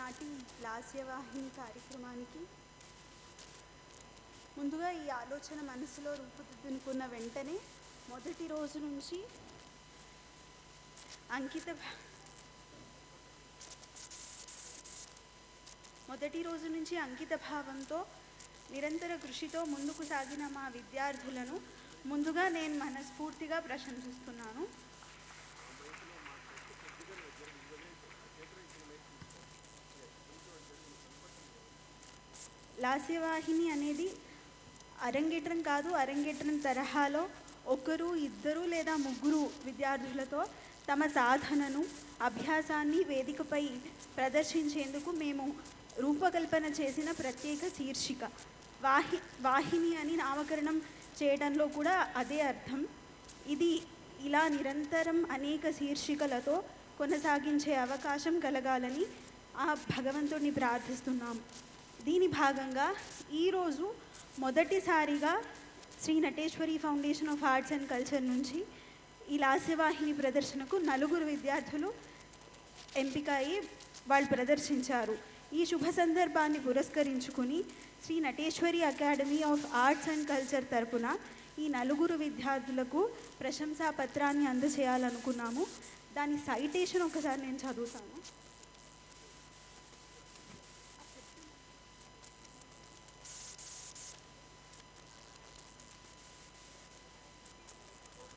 ఈనాటి లాస్యవాహిని కార్యక్రమానికి ముందుగా ఈ ఆలోచన మనసులో రూపుదిద్దుకున్న వెంటనే మొదటి రోజు నుంచి అంకిత భావంతో నిరంతర కృషితో ముందుకు సాగిన మా విద్యార్థులను ముందుగా నేను మనస్ఫూర్తిగా ప్రశంసిస్తున్నాను. లాస్యవాహిని అనేది అరంగేట్రం కాదు, అరంగేట్రం తరహాలో ఒకరు, ఇద్దరు లేదా ముగ్గురు విద్యార్థులతో తమ సాధనను, అభ్యాసాన్ని వేదికపై ప్రదర్శించేందుకు మేము రూపకల్పన చేసిన ప్రత్యేక శీర్షిక. వాహిని అని నామకరణం చేయడంలో కూడా అదే అర్థం. ఇది ఇలా నిరంతరం అనేక శీర్షికలతో కొనసాగించే అవకాశం కలగాలని ఆ భగవంతుడిని ప్రార్థిస్తున్నాం. దీని భాగంగా ఈరోజు మొదటిసారిగా Sri Nateshwari foundation of arts and culture నుంచి ఈ లాస్యవాహిని ప్రదర్శనకు 4 విద్యార్థులు ఎంపిక అయ్యి వాళ్ళు ప్రదర్శించారు. ఈ శుభ సందర్భాన్ని పురస్కరించుకుని Sri Nateshwari academy of arts and culture తరపున ఈ 4 విద్యార్థులకు ప్రశంసా పత్రాన్ని అందజేయాలనుకున్నాము. దాని సైటేషన్ ఒకసారి నేను చదువుతాను.